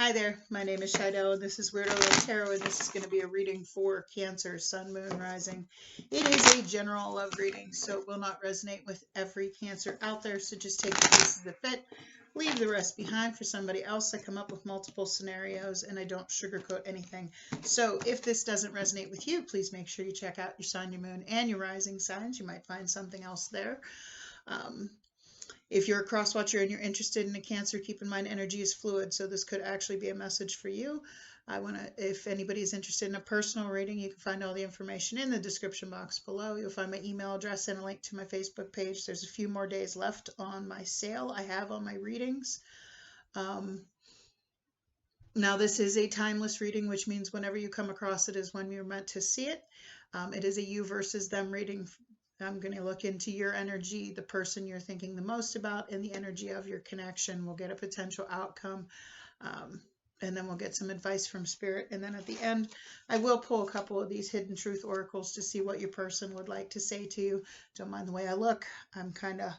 Hi there, my name is Shido, and this is WeirdoLoveTarot, and this is going to be a reading for Cancer, Sun, Moon, Rising. It is a general love reading, so it will not resonate with every Cancer out there, so just take the pieces that fit, leave the rest behind for somebody else. I come up with multiple scenarios, and I don't sugarcoat anything. So if this doesn't resonate with you, please make sure you check out your Sun, your Moon, and your Rising signs. You might find something else there. If you're a cross watcher and you're interested in a Cancer, keep in mind energy is fluid, so this could actually be a message for you. If anybody is interested in a personal reading, you can find all the information in the description box below. You'll find my email address and a link to my Facebook page. There's a few more days left on my sale I have on my readings. Now, this is a timeless reading, which means whenever you come across it is when you're meant to see it. It is a you versus them reading. I'm going to look into your energy, the person you're thinking the most about, and the energy of your connection. We'll get a potential outcome, and then we'll get some advice from Spirit. And then at the end, I will pull a couple of these hidden truth oracles to see what your person would like to say to you. Don't mind the way I look. I'm kind of,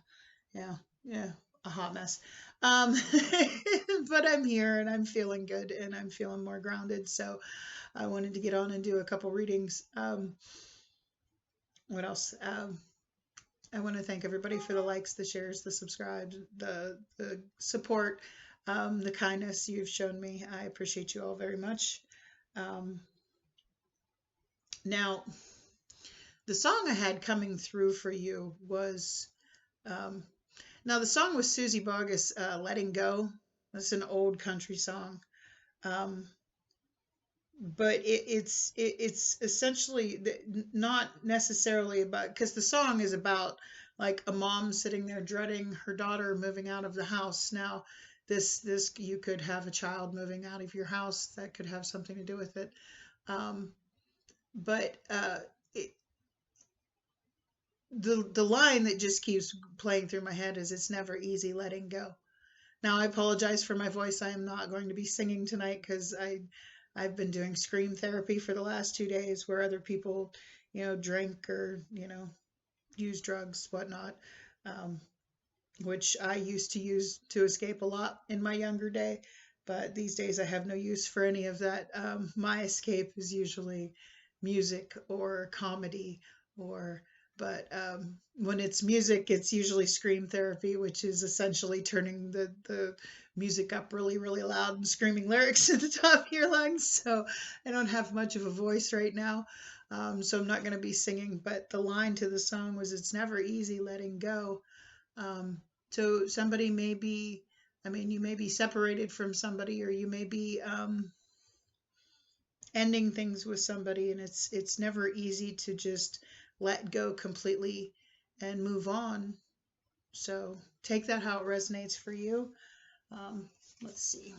a hot mess. But I'm here, and I'm feeling good, and I'm feeling more grounded. So I wanted to get on and do a couple readings. What else? I want to thank everybody for the likes, the shares, the subscribes, the support, the kindness you've shown me. I appreciate you all very much. Now, the song I had coming through for you was, now the song was Susie Boggess, Letting Go. That's an old country song. But it's essentially not necessarily about, because the song is about like a mom sitting there dreading her daughter moving out of the house. Now, this you could have a child moving out of your house, that could have something to do with it. The line that just keeps playing through my head is, "It's never easy letting go." Now, I apologize for my voice. I am not going to be singing tonight because I've been doing scream therapy for the last 2 days, where other people, drink or, use drugs, whatnot, which I used to use to escape a lot in my younger day. But these days I have no use for any of that. My escape is usually music or comedy, but when it's music, it's usually scream therapy, which is essentially turning the music up really, really loud and screaming lyrics at the top of your lungs. So I don't have much of a voice right now, so I'm not going to be singing. But the line to the song was, "It's never easy letting go." So somebody may be, you may be separated from somebody, or you may be ending things with somebody, and it's never easy to just let go completely and move on. So take that how it resonates for you. Let's see.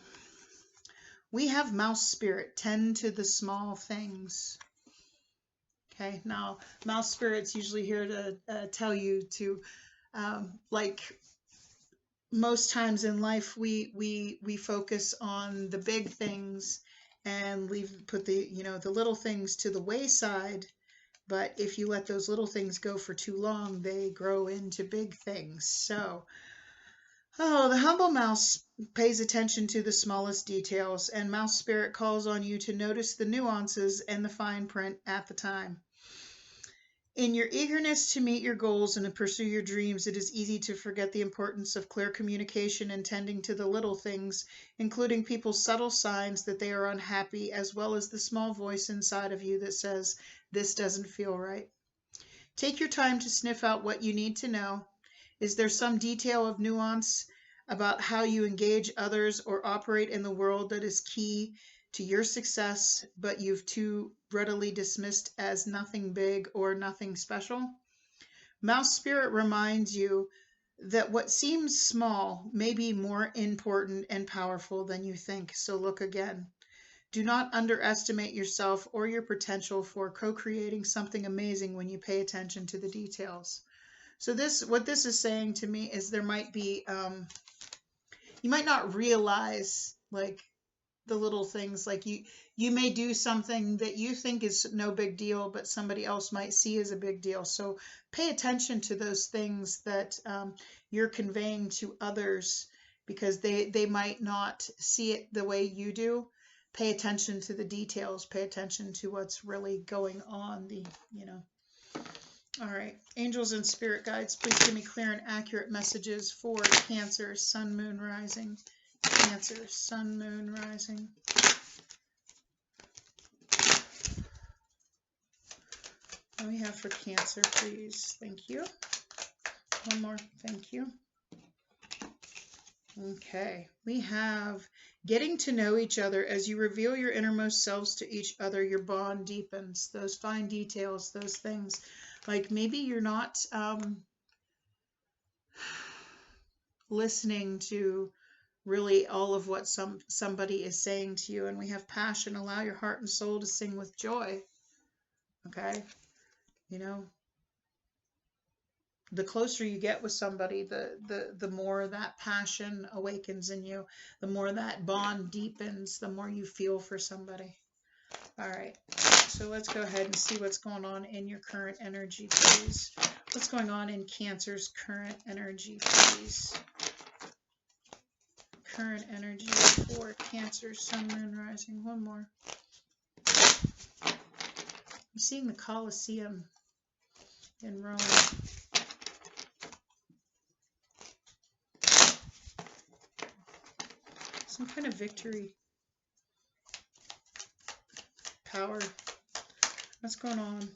We have Mouse Spirit, tend to the small things. Okay, now Mouse Spirit's usually here to tell you to, like most times in life, we focus on the big things and put the little things to the wayside. But if you let those little things go for too long, they grow into big things. So, the humble mouse pays attention to the smallest details, and Mouse Spirit calls on you to notice the nuances and the fine print at the time. In your eagerness to meet your goals and to pursue your dreams, it is easy to forget the importance of clear communication and tending to the little things, including people's subtle signs that they are unhappy, as well as the small voice inside of you that says, "This doesn't feel right." Take your time to sniff out what you need to know. Is there some detail of nuance about how you engage others or operate in the world that is key to your success, but you've too readily dismissed as nothing big or nothing special? Mouse Spirit reminds you that what seems small may be more important and powerful than you think, so look again. Do not underestimate yourself or your potential for co-creating something amazing when you pay attention to the details. So what this is saying to me is, there might be, you might not realize like the little things, like you may do something that you think is no big deal, but somebody else might see as a big deal. So pay attention to those things that you're conveying to others, because they might not see it the way you do. Pay attention to the details, pay attention to what's really going on, all right, angels and spirit guides, please give me clear and accurate messages for Cancer, Sun, Moon, Rising. Cancer, Sun, Moon, Rising. What do we have for Cancer, please? Thank you. One more. Thank you. Okay. We have getting to know each other. As you reveal your innermost selves to each other, your bond deepens. Those fine details, those things. Like maybe you're not listening to really all of what somebody is saying to you. And we have passion. Allow your heart and soul to sing with joy. Okay. The closer you get with somebody, the more that passion awakens in you, the more that bond deepens, the more you feel for somebody. All right, so let's go ahead and see what's going on in your current energy, please. What's going on in Cancer's current energy, please? Current energy for Cancer, Sun, Moon, Rising. One more. I'm seeing the Colosseum in Rome. Some kind of victory. Power. What's going on?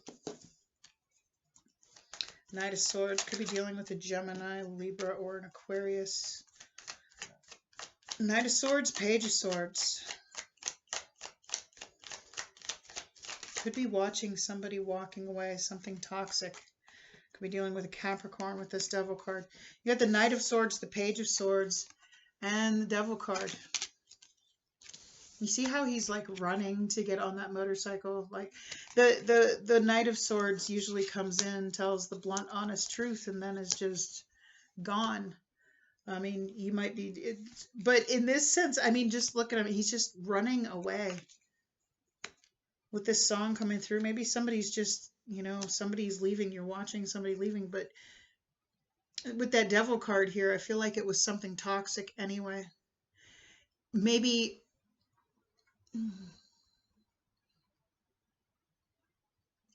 Knight of Swords. Could be dealing with a Gemini, Libra, or an Aquarius. Knight of Swords, Page of Swords. Could be watching somebody walking away, something toxic. Could be dealing with a Capricorn with this Devil card. You got the Knight of Swords, the Page of Swords, and the Devil card. You see how he's like running to get on that motorcycle? Like the Knight of Swords usually comes in, tells the blunt, honest truth, and then is just gone. I mean, you might be, but in this sense, I mean, just look at him. He's just running away. With this song coming through, maybe somebody's just, somebody's leaving. You're watching somebody leaving, but with that Devil card here, I feel like it was something toxic anyway. Maybe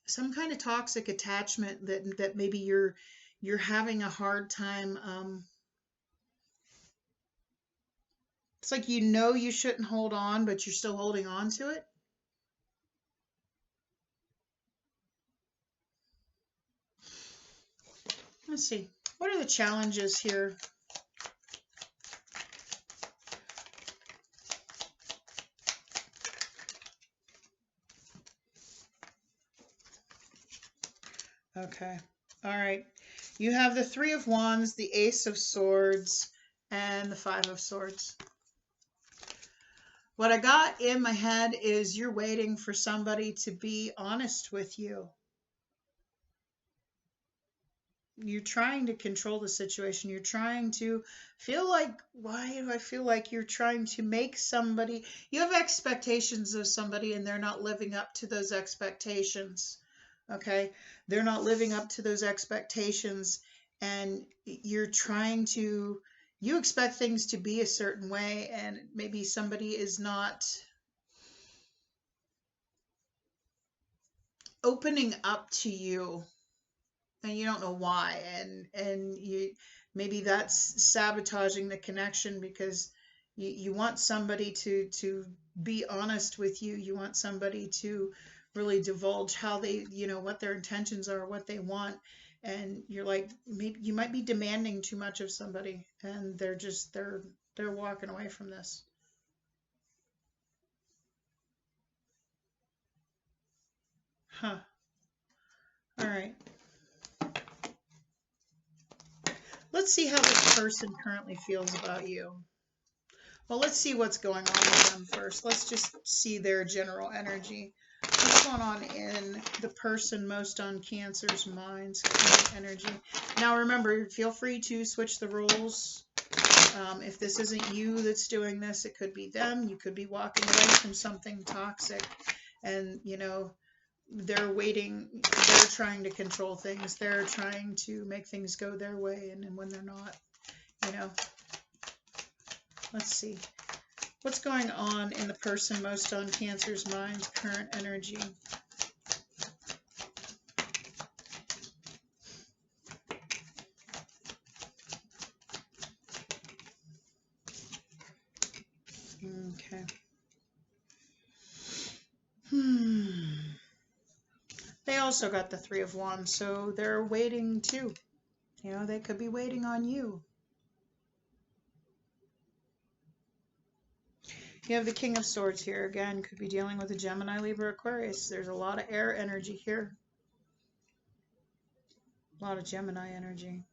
some kind of toxic attachment that maybe you're having a hard time. It's like you shouldn't hold on, but you're still holding on to it. Let's see. What are the challenges here? Okay. All right. You have the Three of Wands, the Ace of Swords, and the Five of Swords. What I got in my head is you're waiting for somebody to be honest with you. You're trying to control the situation. You're trying to feel like, why do I feel like you're trying to make somebody, you have expectations of somebody and they're not living up to those expectations. Okay. They're not living up to those expectations and you're trying to, you expect things to be a certain way and maybe somebody is not opening up to you. And you don't know why, and you maybe that's sabotaging the connection because you want somebody to be honest with you. You want somebody to really divulge how they, what their intentions are, what they want, and you're like, maybe you might be demanding too much of somebody, and they're walking away from this. Huh. All right. Let's see how this person currently feels about you. Well, let's see what's going on with them first. Let's just see their general energy. What's going on in the person most on Cancer's mind's energy? Now, remember, feel free to switch the roles. If this isn't you that's doing this, it could be them. You could be walking away from something toxic and, they're waiting, they're trying to control things, they're trying to make things go their way, and when they're not, Let's see. What's going on in the person most on Cancer's mind, current energy? Okay. They also got the Three of Wands, so they're waiting too. You know, they could be waiting on you. You have the King of Swords here. Again, could be dealing with a Gemini, Libra, Aquarius. There's a lot of air energy here. A lot of Gemini energy.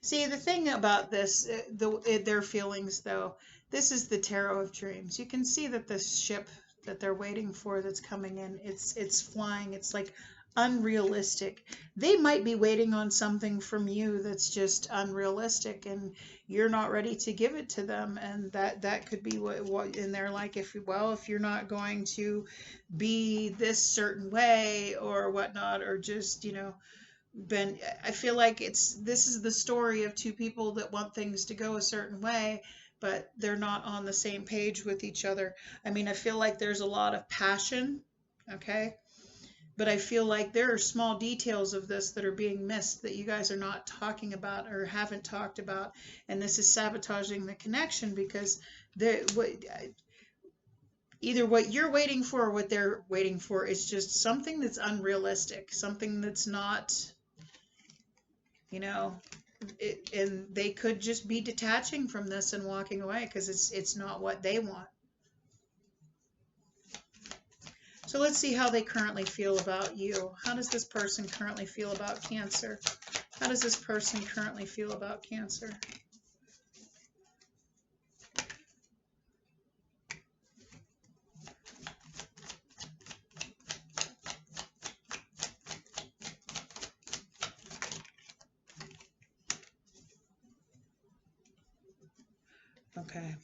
See, the thing about this, their feelings, though, this is the Tarot of Dreams. You can see that this ship that they're waiting for that's coming in, it's flying. It's like unrealistic. They might be waiting on something from you that's just unrealistic, and you're not ready to give it to them. And that could be what in there, like, if you're not going to be this certain way or whatnot, or just, you know, I feel like this is the story of two people that want things to go a certain way, but they're not on the same page with each other. I mean, I feel like there's a lot of passion, okay? But I feel like there are small details of this that are being missed that you guys are not talking about or haven't talked about, and this is sabotaging the connection, because either what you're waiting for or what they're waiting for is just something that's unrealistic, something that's not, you know, and they could just be detaching from this and walking away because it's not what they want. So let's see how they currently feel about you. How does this person currently feel about Cancer? How does this person currently feel about Cancer? Okay.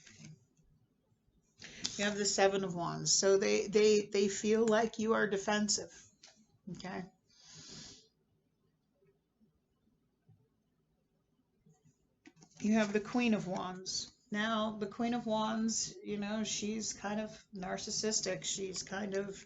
You have the Seven of Wands. So they feel like you are defensive. Okay. You have the Queen of Wands. Now, the Queen of Wands, you know, she's kind of narcissistic. She's kind of,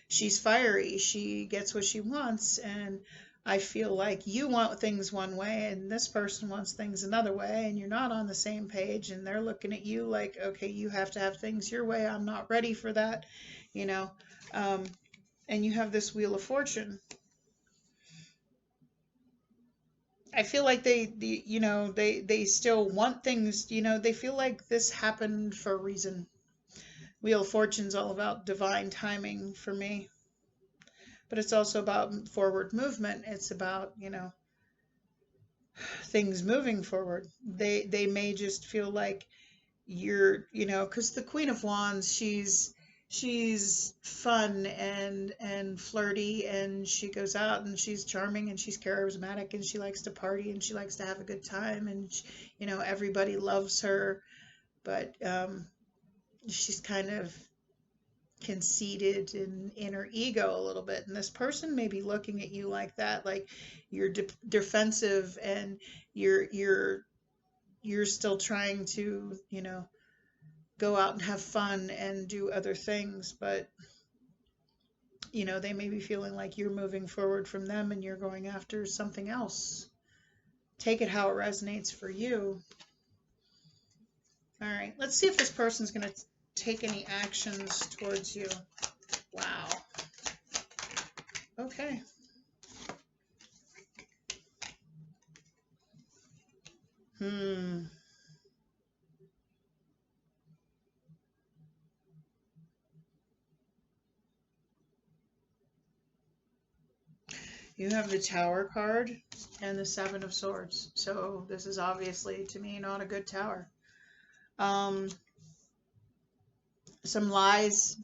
she's fiery. She gets what she wants. And I feel like you want things one way and this person wants things another way, and you're not on the same page, and they're looking at you like, okay, you have to have things your way. I'm not ready for that, you know. And you have this Wheel of Fortune. I feel like you know, they still want things, you know, they feel like this happened for a reason. Wheel of Fortune's all about divine timing for me. But it's also about forward movement. It's about, you know, things moving forward. They may just feel like you're, you know, because the Queen of Wands, she's fun and flirty, and she goes out and she's charming and she's charismatic and she likes to party and she likes to have a good time, and she, you know, everybody loves her, but she's kind of conceited and in her ego a little bit, and this person may be looking at you like that, like you're defensive, and you're still trying to, you know, go out and have fun and do other things, but you know, they may be feeling like you're moving forward from them and you're going after something else. Take it how it resonates for you. All right, let's see if this person's going to take any actions towards you. Wow. Okay. You have the Tower card and the Seven of Swords. So this is obviously, to me, not a good tower. Some lies,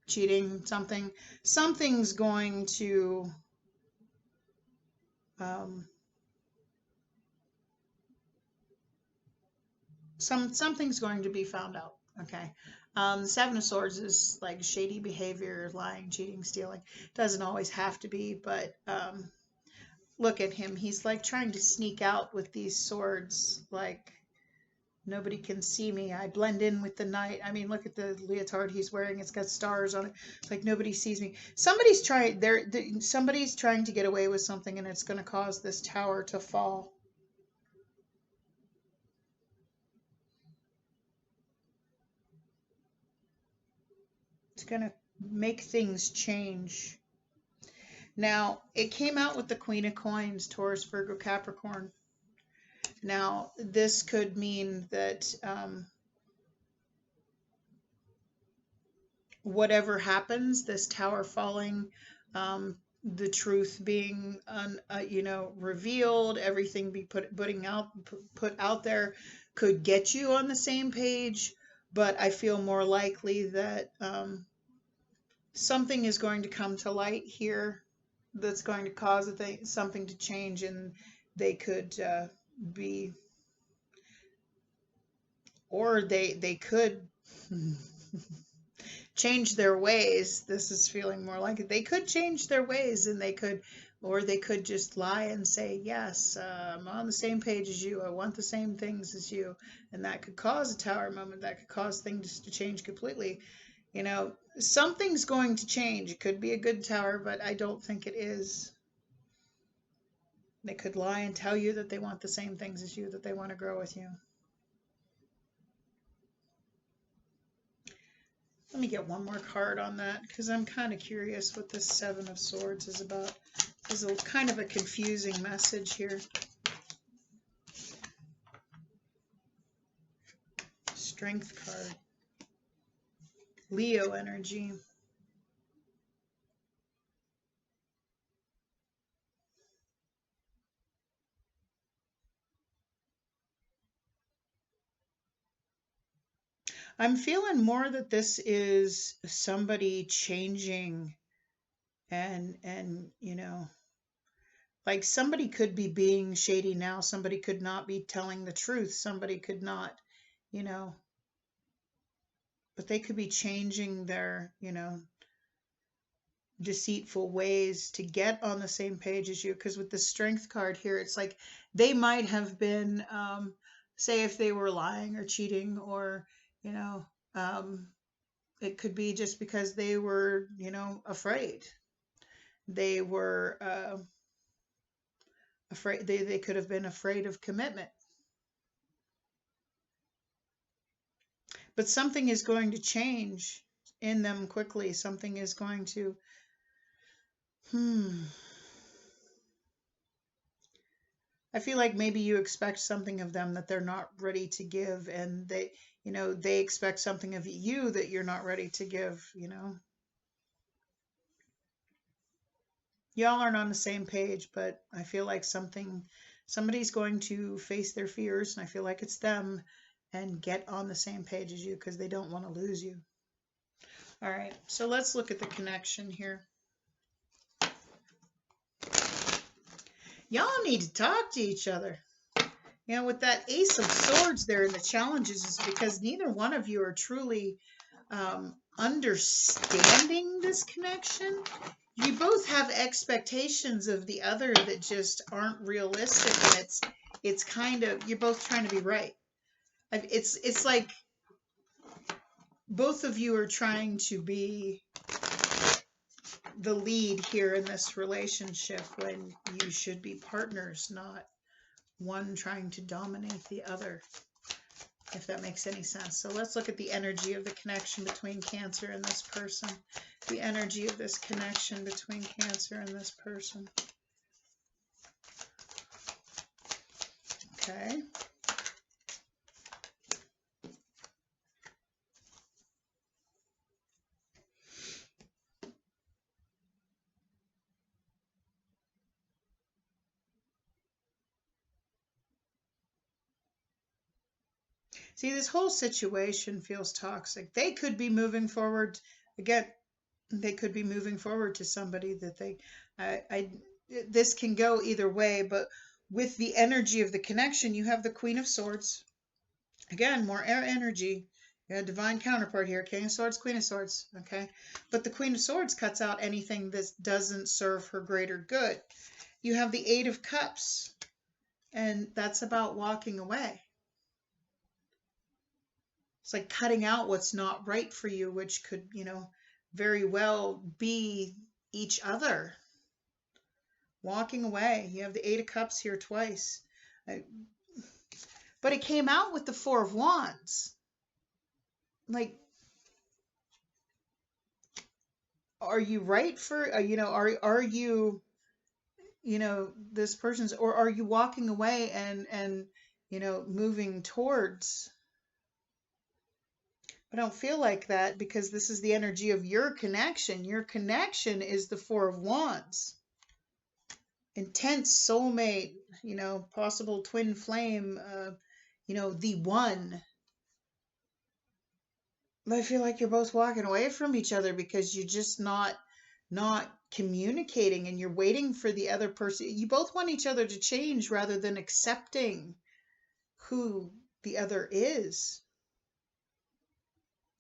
cheating, something's going to something's going to be found out. Okay. The Seven of Swords is like shady behavior, lying, cheating, stealing. Doesn't always have to be, but look at him. He's like trying to sneak out with these swords, like nobody can see me. I blend in with the night. I mean, look at the leotard he's wearing. It's got stars on it. Like nobody sees me. Somebody's trying to get away with something, and it's going to cause this tower to fall. It's going to make things change. Now, it came out with the Queen of Coins, Taurus, Virgo, Capricorn. Now, this could mean that whatever happens, this tower falling, the truth being, revealed, everything be put out there, could get you on the same page. But I feel more likely that something is going to come to light here that's going to cause something to change, and they could be, or they could change their ways. This is feeling more like it. They could change their ways, and they could just lie and say, yes, I'm on the same page as you. I want the same things as you. And that could cause a tower moment. That could cause things to change completely. Something's going to change. It could be a good tower, but I don't think it is. They could lie and tell you that they want the same things as you, that they want to grow with you. Let me get one more card on that, because I'm kind of curious what this Seven of Swords is about. There's a kind of a confusing message here. Strength card. Leo energy. I'm feeling more that this is somebody changing, and like somebody could be being shady now, somebody could not be telling the truth, somebody could not, but they could be changing their, deceitful ways to get on the same page as you. Because with the Strength card here, it's like they might have been, say if they were lying or cheating, or it could be just because they were afraid. They were afraid. They could have been afraid of commitment. But something is going to change in them quickly. Something is going to I feel like maybe you expect something of them that they're not ready to give, and they expect something of you that you're not ready to give. Y'all aren't on the same page, but I feel like somebody's going to face their fears, and I feel like it's them, and get on the same page as you, because they don't want to lose you. All right, so let's look at the connection here. Y'all need to talk to each other. With that Ace of Swords there, and the challenges is because neither one of you are truly understanding this connection. You both have expectations of the other that just aren't realistic, and it's kind of, you're both trying to be right. It's like both of you are trying to be the lead here in this relationship, when you should be partners, not one trying to dominate the other, if that makes any sense. So let's look at the energy of the connection between Cancer and this person. The energy of this connection between Cancer and this person. Okay. See, this whole situation feels toxic. They could be moving forward. Again, they could be moving forward to somebody that this can go either way, but with the energy of the connection, you have the Queen of Swords. Again, more air energy. You got a divine counterpart here. King of Swords, Queen of Swords. Okay. But the Queen of Swords cuts out anything that doesn't serve her greater good. You have the Eight of Cups, and that's about walking away. It's like cutting out what's not right for you, which could, very well be each other. Walking away. You have the Eight of Cups here twice. But it came out with the Four of Wands. Like, are you right for, are you, this person's, or are you walking away and moving towards? I don't feel like that, because this is the energy of your connection. Your connection is the Four of Wands. Intense soulmate, possible twin flame, the one. But I feel like you're both walking away from each other because you're just not communicating, and you're waiting for the other person. You both want each other to change rather than accepting who the other is.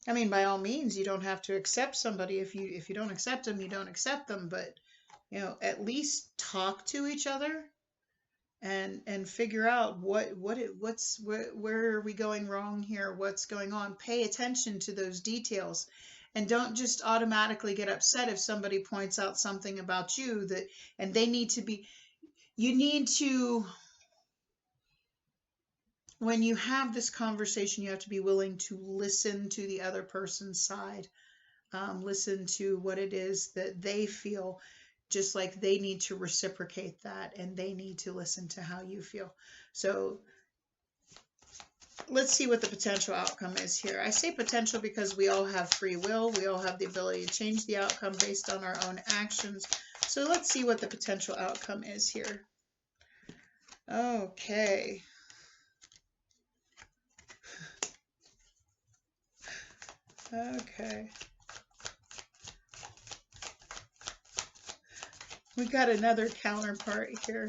I mean, by all means, you don't have to accept somebody. If you don't accept them, you don't accept them. But at least talk to each other and figure out where are we going wrong here? What's going on? Pay attention to those details, and don't just automatically get upset if somebody points out something about you and they need to be. You need to. When you have this conversation, you have to be willing to listen to the other person's side, listen to what it is that they feel, just like they need to reciprocate that, and they need to listen to how you feel. So let's see what the potential outcome is here. I say potential because we all have free will. We all have the ability to change the outcome based on our own actions. So let's see what the potential outcome is here. Okay. Okay. We got another counterpart here.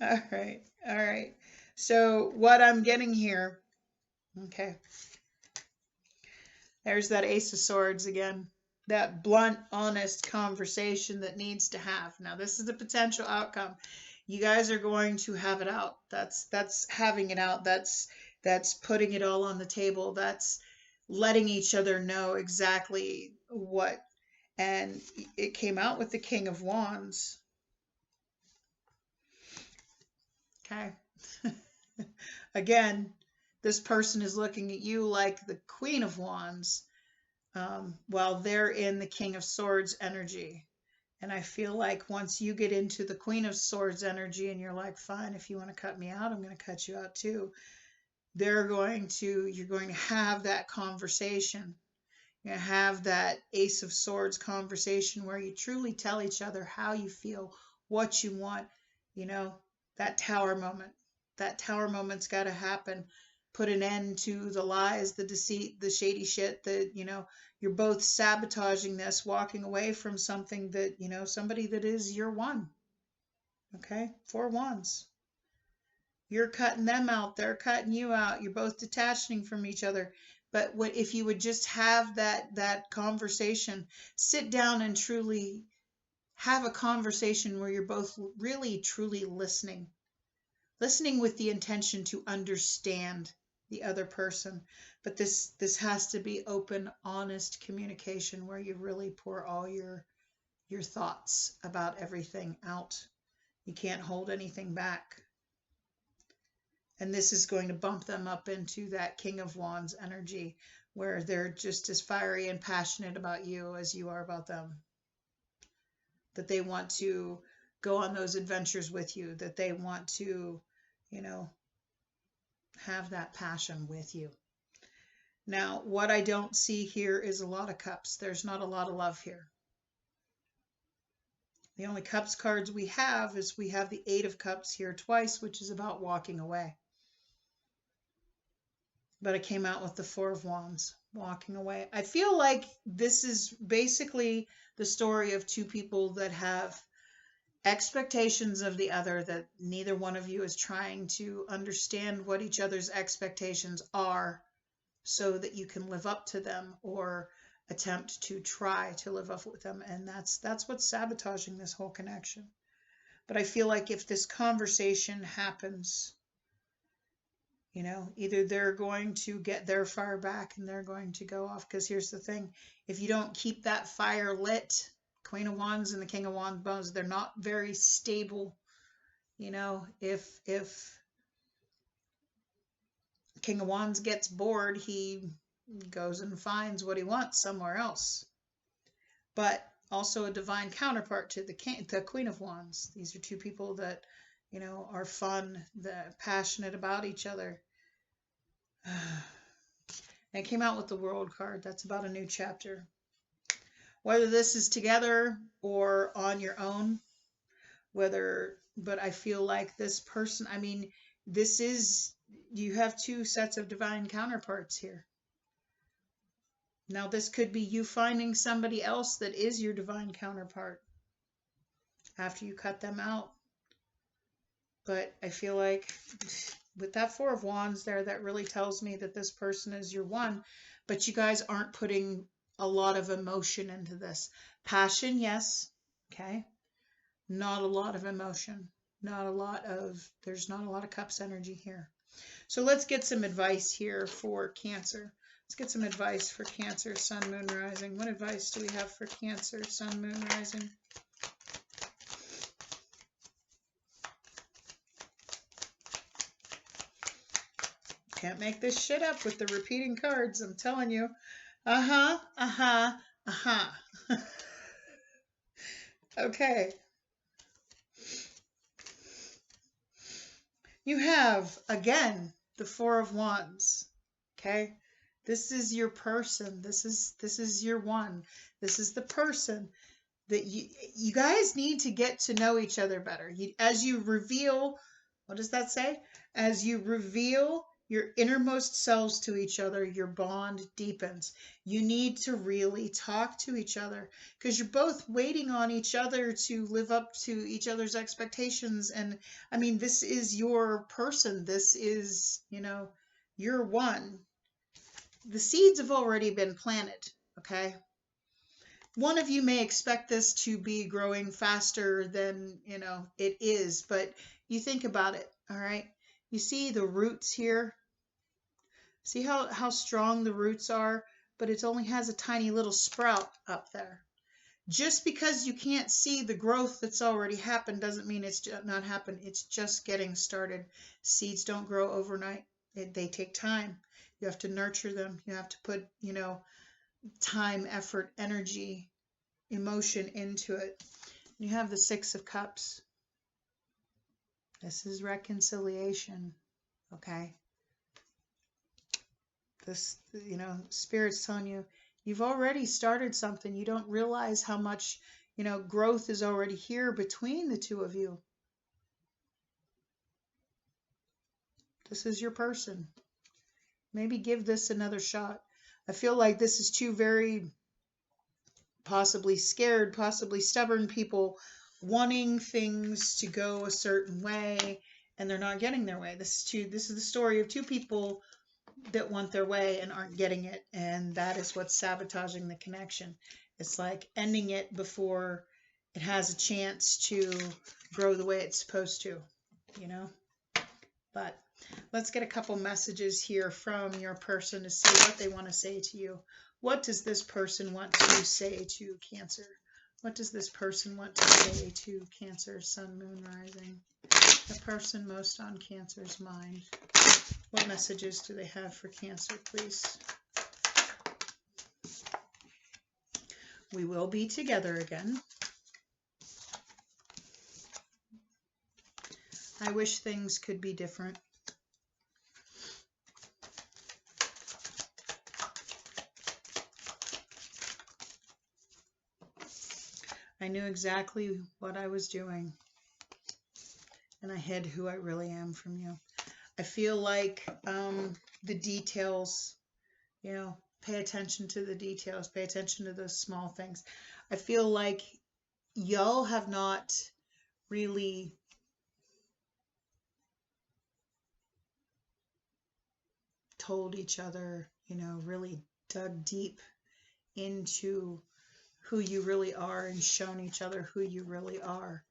All right. So what I'm getting here, okay. There's that Ace of Swords again. That blunt, honest conversation that needs to have. Now, this is the potential outcome. You guys are going to have it out. That's having it out. That's putting it all on the table. That's letting each other know exactly what. And it came out with the King of Wands. Okay. Again, this person is looking at you like the Queen of Wands, while they're in the King of Swords energy. And I feel like once you get into the Queen of Swords energy and you're like, fine, if you want to cut me out, I'm going to cut you out too. You're going to have that conversation. You're going to have that Ace of Swords conversation where you truly tell each other how you feel, what you want, that tower moment. That tower moment's got to happen. Put an end to the lies, the deceit, the shady shit that, you're both sabotaging this, walking away from something that, somebody that is your one. Okay? Four Wands. You're cutting them out. They're cutting you out. You're both detaching from each other. But if you would just have that conversation, sit down and truly have a conversation where you're both really, truly listening with the intention to understand the other person. But this has to be open, honest communication where you really pour all your thoughts about everything out. You can't hold anything back. And this is going to bump them up into that King of Wands energy where they're just as fiery and passionate about you as you are about them. That they want to go on those adventures with you, that they want to, have that passion with you. Now, what I don't see here is a lot of cups. There's not a lot of love here. The only cups cards we have is we have the Eight of Cups here twice, which is about walking away. But it came out with the Four of Wands, walking away. I feel like this is basically the story of two people that have expectations of the other that neither one of you is trying to understand what each other's expectations are so that you can live up to them or attempt to try to live up with them. And that's what's sabotaging this whole connection. But I feel like if this conversation happens, either they're going to get their fire back and they're going to go off. Because here's the thing, if you don't keep that fire lit, Queen of Wands and the King of Wands bones, they're not very stable. If King of Wands gets bored, he goes and finds what he wants somewhere else. But also a divine counterpart to the Queen of Wands. These are two people that, are fun, that passionate about each other. And it came out with the World card. That's about a new chapter. Whether this is together or on your own, but I feel like this person, you have two sets of divine counterparts here. Now, this could be you finding somebody else that is your divine counterpart after you cut them out. But I feel like with that Four of Wands there, that really tells me that this person is your one, but you guys aren't putting a lot of emotion into this. Passion, yes, okay. Not a lot of emotion. There's not a lot of cups energy here. So let's get some advice here for Cancer. Let's get some advice for Cancer, Sun, Moon, Rising. What advice do we have for Cancer, Sun, Moon, Rising? Can't make this shit up with the repeating cards, I'm telling you. Okay. You have, again, the Four of Wands. Okay? This is your person. This is your one. This is the person that you guys need to get to know each other better. As you reveal, what does that say? As you reveal your innermost selves to each other, your bond deepens. You need to really talk to each other because you're both waiting on each other to live up to each other's expectations. And this is your person. This is, your one. The seeds have already been planted, okay? One of you may expect this to be growing faster than, it is, but you think about it, all right? You see the roots here? See how strong the roots are, but it only has a tiny little sprout up there. Just because you can't see the growth that's already happened doesn't mean it's not happened. It's just getting started. Seeds don't grow overnight. They take time. You have to nurture them. You have to put, time, effort, energy, emotion into it. You have the Six of Cups. This is reconciliation, okay? This, Spirit's telling you, you've already started something. You don't realize how much, growth is already here between the two of you. This is your person. Maybe give this another shot. I feel like this is two very possibly scared, possibly stubborn people wanting things to go a certain way, and they're not getting their way. This is the story of two people that want their way and aren't getting it, and that is what's sabotaging the connection. It's like ending it before it has a chance to grow the way it's supposed to, But let's get a couple messages here from your person to see what they want to say to you. What does this person want to say to Cancer? What does this person want to say to Cancer, Sun, Moon, Rising? The person most on Cancer's mind. What messages do they have for Cancer, please? We will be together again. I wish things could be different. I knew exactly what I was doing, and I hid who I really am from you. I feel like the details, pay attention to the details, pay attention to those small things. I feel like y'all have not really told each other, really dug deep into who you really are and shown each other who you really are.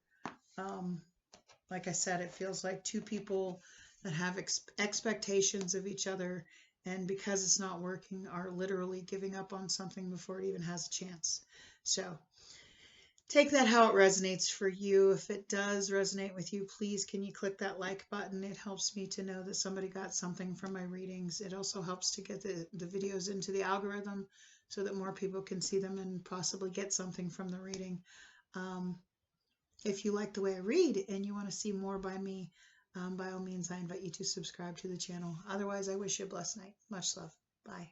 Like I said, it feels like two people that have expectations of each other, and because it's not working, are literally giving up on something before it even has a chance. So take that how it resonates for you. If it does resonate with you, please can you click that like button? It helps me to know that somebody got something from my readings. It also helps to get the videos into the algorithm so that more people can see them and possibly get something from the reading. If you like the way I read and you want to see more by me, by all means, I invite you to subscribe to the channel. Otherwise, I wish you a blessed night. Much love. Bye.